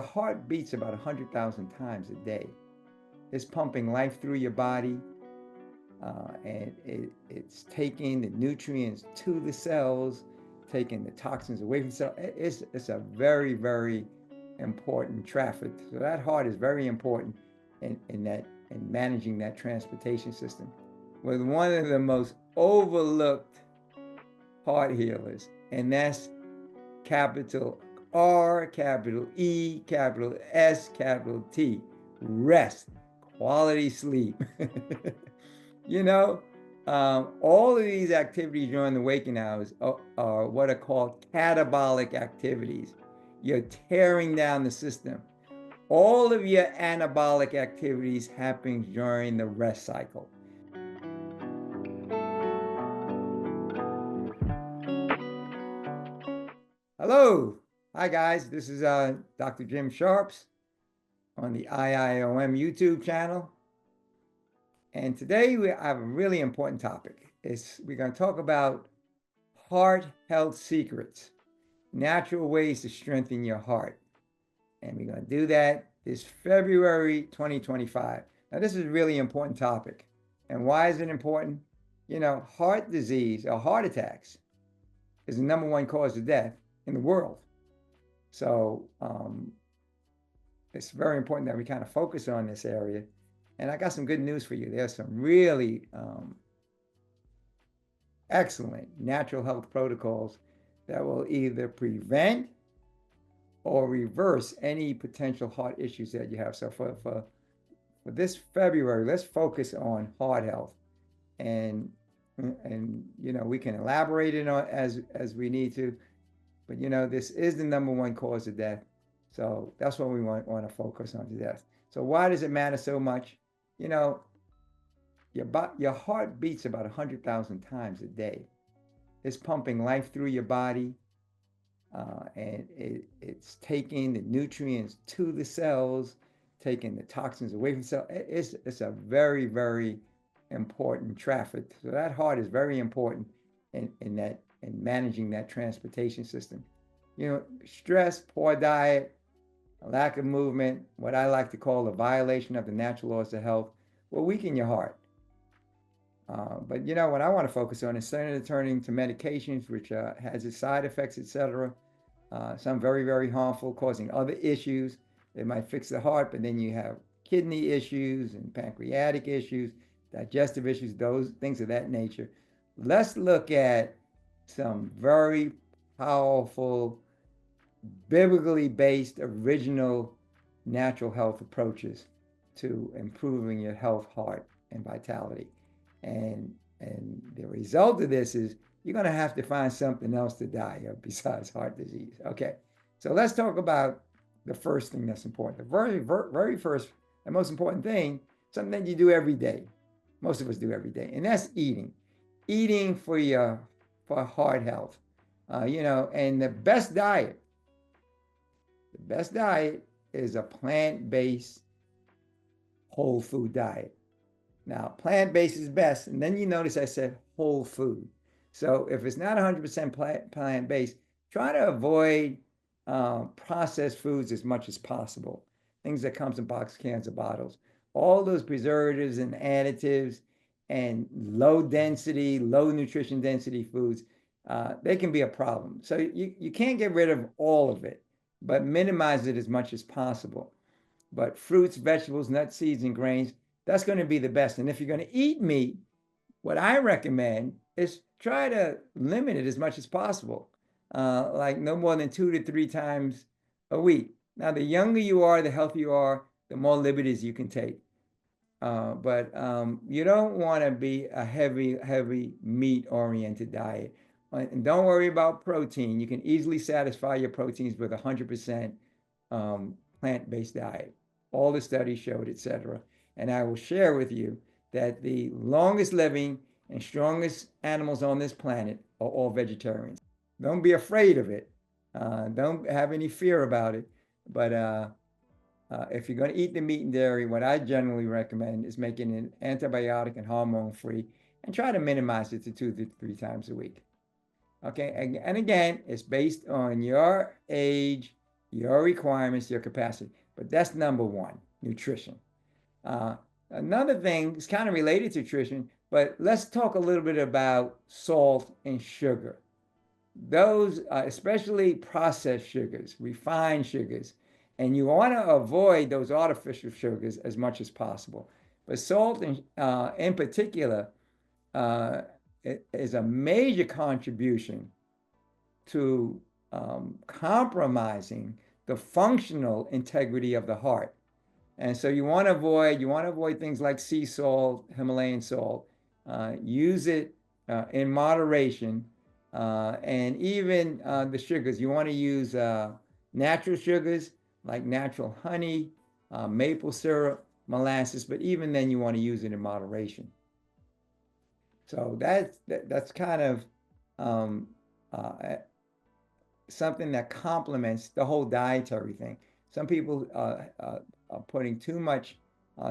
heart beats about 100,000 times a day. It's pumping life through your body, and it's taking the nutrients to the cells, taking the toxins away from the cell. It's a very, very important traffic. So that heart is very important in managing that transportation system. With one of the most overlooked heart healers, and that's capital R, capital E, capital S, capital T. Rest, quality sleep. You know, all of these activities during the waking hours are what are called catabolic activities. You're tearing down the system. All of your anabolic activities happen during the rest cycle. Hello. Hi, guys. This is Dr. Jim Sharps on the IIOM YouTube channel. And today we have a really important topic. We're going to talk about heart health secrets, natural ways to strengthen your heart. And we're going to do that this February 2025. Now, this is a really important topic. And why is it important? You know, heart disease or heart attacks is the #1 cause of death in the world. So it's very important that we kind of focus on this area. And I got some good news for you. There's some really excellent natural health protocols that will either prevent or reverse any potential heart issues that you have. So for this February, let's focus on heart health. And you know, we can elaborate it on as we need to. But, you know, this is the #1 cause of death. So that's what we want to focus on to death. So why does it matter so much? You know, your heart beats about 100,000 times a day. It's pumping life through your body, and it's taking the nutrients to the cells, taking the toxins away from the cell. It's a very, very important traffic. So that heart is very important in managing that transportation system. You know, stress, poor diet, a lack of movement, what I like to call a violation of the natural laws of health, will weaken your heart. But you know, what I want to focus on is turning to medications, which has its side effects, etc. Some very, very harmful, causing other issues. It might fix the heart, but then you have kidney issues and pancreatic issues, digestive issues, those things of that nature. Let's look at some very powerful, biblically based, original natural health approaches to improving your health, heart, and vitality. And the result of this is you're going to have to find something else to die of besides heart disease. Okay, so let's talk about the first thing that's important. The very first and most important thing, something that you do every day. Most of us do every day, and that's eating. Eating for heart health. You know, and the best diet is a plant-based whole food diet. Now, plant-based is best, and then you notice I said whole food. So if it's not 100% plant-based, try to avoid processed foods as much as possible. Things that comes in box, cans, or bottles. All those preservatives and additives and low nutrition density foods, they can be a problem. So you can't get rid of all of it, but minimize it as much as possible. But fruits, vegetables, nuts, seeds, and grains, that's going to be the best. And if you're going to eat meat, what I recommend is try to limit it as much as possible, like no more than 2 to 3 times a week. Now, the younger you are, the healthier you are, the more liberties you can take. But you don't want to be a heavy meat-oriented diet. And don't worry about protein. You can easily satisfy your proteins with 100% plant-based diet. All the studies showed, etc. And I will share with you that the longest living and strongest animals on this planet are all vegetarians. Don't be afraid of it. Don't have any fear about it. But if you're going to eat the meat and dairy, what I generally recommend is making it antibiotic and hormone-free, and try to minimize it to 2 to 3 times a week. Okay, and again, it's based on your age, your requirements, your capacity. But that's number one, nutrition. Uh, Another thing is kind of related to nutrition, but let's talk a little bit about salt and sugar. Those, especially processed sugars, refined sugars, and you want to avoid those artificial sugars as much as possible. But salt, in particular, uh, is a major contribution to compromising the functional integrity of the heart. And so you want to avoid things like sea salt, Himalayan salt. Use it in moderation, and even the sugars. You want to use natural sugars like natural honey, maple syrup, molasses. But even then, you want to use it in moderation. So that's kind of um, uh, something that complements the whole dietary thing. Some people are putting too much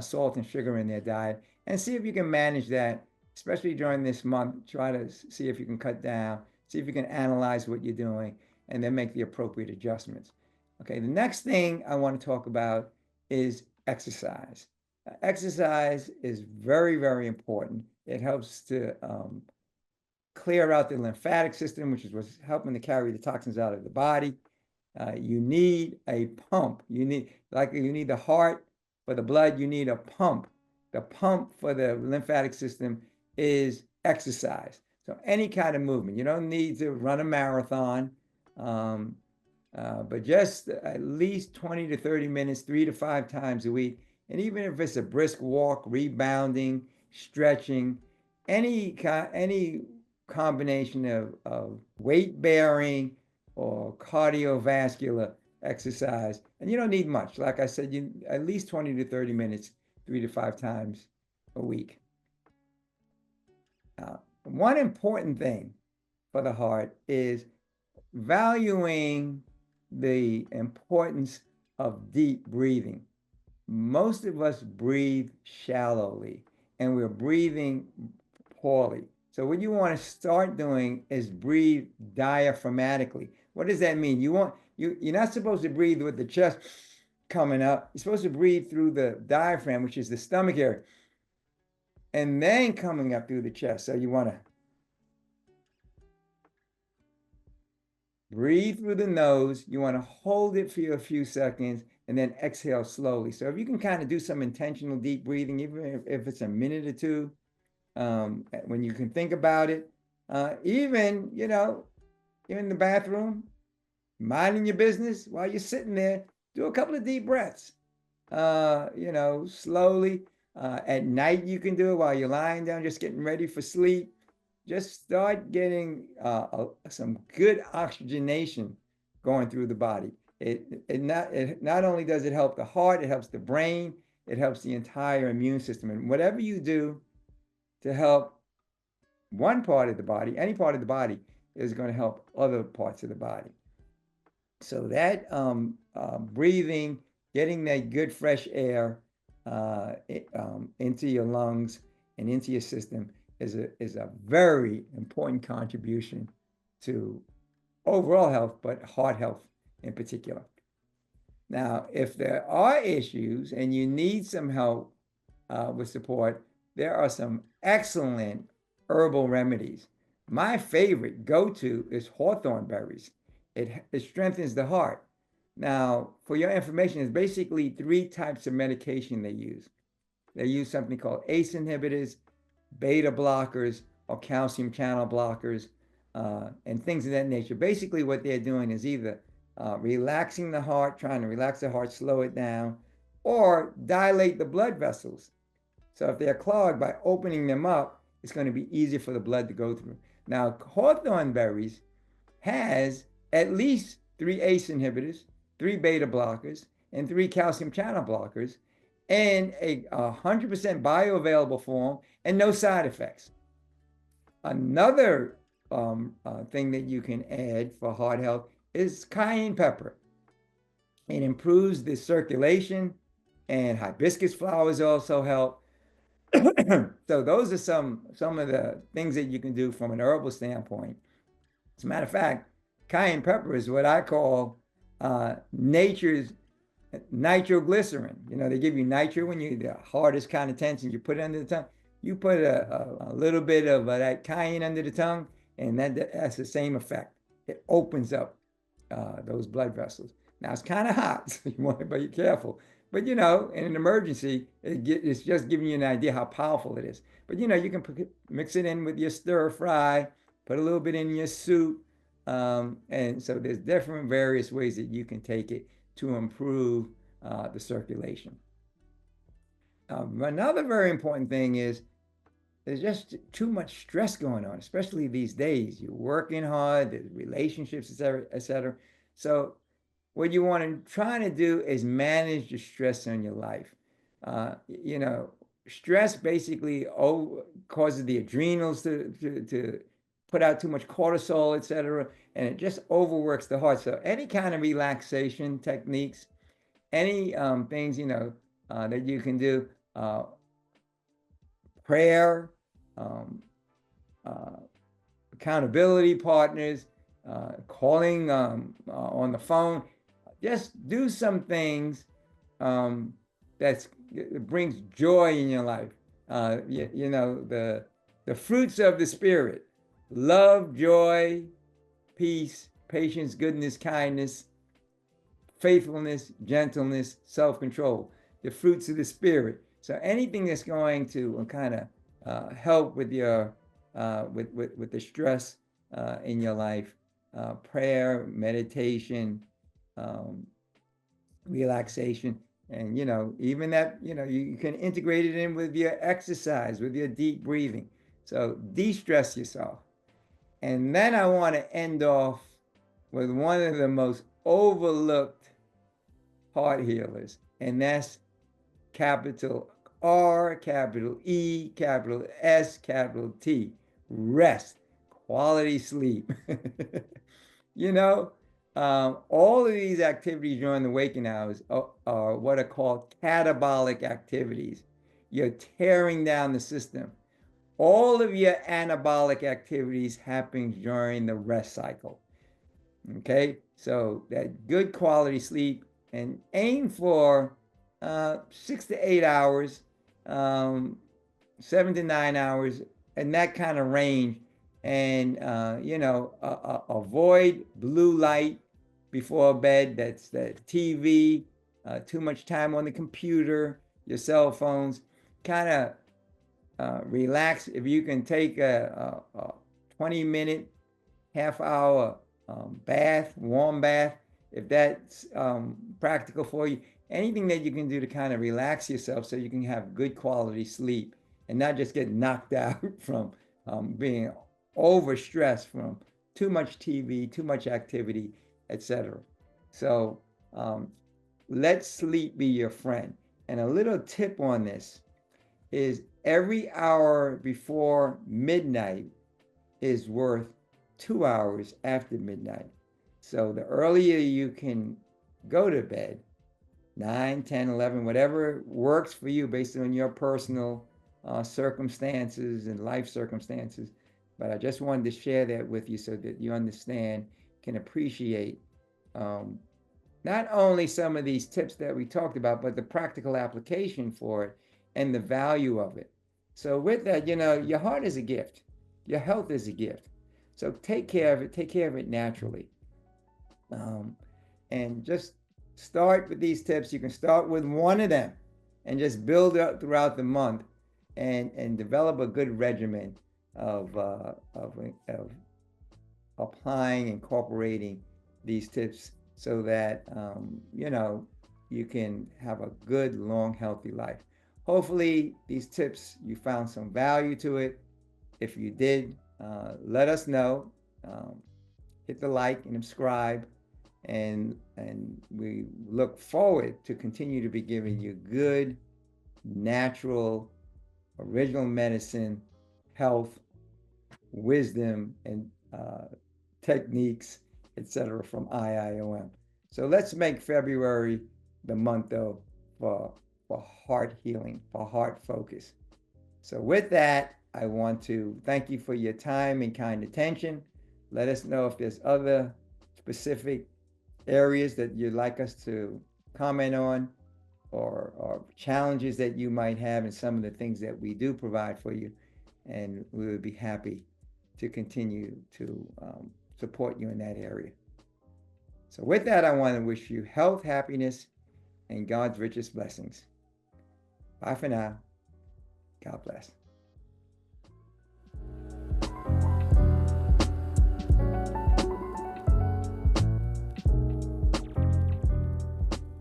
salt and sugar in their diet, and see if you can manage that, especially during this month. Try to see if you can cut down, see if you can analyze what you're doing, and then make the appropriate adjustments. Okay, the next thing I want to talk about is exercise. Exercise is very, very important. It helps to clear out the lymphatic system, which is what's helping to carry the toxins out of the body. You need a pump. You need the heart for the blood. You need a pump. The pump for the lymphatic system is exercise. So any kind of movement. You don't need to run a marathon, um, but just at least 20 to 30 minutes, 3 to 5 times a week. And even if it's a brisk walk, rebounding, stretching, any combination of weight bearing or cardiovascular exercise, and you don't need much. Like I said, you at least 20 to 30 minutes, 3 to 5 times a week. One important thing for the heart is valuing the importance of deep breathing. Most of us breathe shallowly, and we're breathing poorly. So what you want to start doing is breathe diaphragmatically. What does that mean? You're not supposed to breathe with the chest coming up. You're supposed to breathe through the diaphragm, which is the stomach area, and then coming up through the chest. So you want to breathe through the nose. You want to hold it for a few seconds and then exhale slowly. So if you can kind of do some intentional deep breathing, even if it's a minute or two, when you can think about it, even, in the bathroom, minding your business while you're sitting there, do a couple of deep breaths, slowly. At night, you can do it while you're lying down, just getting ready for sleep. Just start getting some good oxygenation going through the body. It not only does it help the heart, it helps the brain, it helps the entire immune system. And whatever you do to help one part of the body, any part of the body, is going to help other parts of the body. So that breathing, getting that good fresh air into your lungs and into your system is a very important contribution to overall health, but heart health in particular. Now, if there are issues and you need some help with support, there are some excellent herbal remedies. My favorite go-to is hawthorn berries. It strengthens the heart. Now, for your information, there's basically 3 types of medication they use. They use something called ACE inhibitors, beta blockers, or calcium channel blockers, and things of that nature. Basically, what they're doing is either relaxing the heart, trying to relax the heart, slow it down, or dilate the blood vessels. So if they're clogged, by opening them up, it's going to be easier for the blood to go through. Now, hawthorn berries has at least 3 ACE inhibitors, 3 beta blockers, and 3 calcium channel blockers, and a 100% bioavailable form, and no side effects. Another thing that you can add for heart health is cayenne pepper. It improves the circulation, and hibiscus flowers also help. So those are some of the things that you can do from an herbal standpoint. As a matter of fact, cayenne pepper is what I call nature's nitroglycerin. You know, they give you nitro when you the hardest kind of tension. You put it under the tongue. You put a little bit of that cayenne under the tongue, and that's the same effect. It opens up those blood vessels. Now it's kind of hot, so you want to be careful. But you know, in an emergency, it's just giving you an idea how powerful it is. But you know, you can mix it in with your stir fry, put a little bit in your soup, and so there's different various ways that you can take it to improve the circulation. Another very important thing is there's just too much stress going on, especially these days. You're working hard, there's relationships, et cetera, et cetera. So what you want to try to do is manage the stress in your life. You know, stress basically causes the adrenals to put out too much cortisol, et cetera, and it just overworks the heart. So any kind of relaxation techniques, any things, you know, that you can do, prayer, uh, accountability partners, calling on the phone. Just do some things that brings joy in your life. You know, the fruits of the spirit: love, joy, peace, patience, goodness, kindness, faithfulness, gentleness, self-control. The fruits of the spirit. So anything that's going to kind of help with your with the stress in your life, prayer, meditation, um, relaxation, and you know, even that, you know, you can integrate it in with your exercise, with your deep breathing. So de-stress yourself. And then I want to end off with one of the most overlooked heart healers, and that's capital R, capital E, capital S, capital T. Rest, quality sleep. You know, all of these activities during the waking hours are what are called catabolic activities. You're tearing down the system. All of your anabolic activities happen during the rest cycle. Okay, so that good quality sleep, and aim for 6 to 8 hours, um, 7 to 9 hours, and that kind of range. And you know, avoid blue light before bed. That's the TV, too much time on the computer, your cell phones. Kind of relax. If you can take a 20-minute, half hour bath, warm bath, if that's practical for you. Anything that you can do to kind of relax yourself so you can have good quality sleep and not just get knocked out from being overstressed from too much TV, too much activity, etc. So let sleep be your friend. And a little tip on this is every hour before midnight is worth 2 hours after midnight. So the earlier you can go to bed, 9, 10, 11, whatever works for you based on your personal circumstances and life circumstances. But I just wanted to share that with you so that you understand, can appreciate not only some of these tips that we talked about, but the practical application for it and the value of it. So with that, you know, your heart is a gift. Your health is a gift. So take care of it. Take care of it naturally. And just start with these tips. You can start with one of them and just build up throughout the month and develop a good regimen of applying, incorporating these tips so that, you know, you can have a good, long, healthy life. Hopefully, these tips, you found some value to it. If you did, let us know. Hit the like and subscribe, and we look forward to continue to be giving you good, natural, original medicine, health, wisdom, and techniques, etc. from IIOM. So let's make February the month though for heart healing, for heart focus. So with that, I want to thank you for your time and kind attention. Let us know if there's other specific areas that you'd like us to comment on, or challenges that you might have in some of the things that we do provide for you, and we would be happy to continue to support you in that area. So with that, I want to wish you health, happiness, and God's richest blessings. Bye for now. God bless.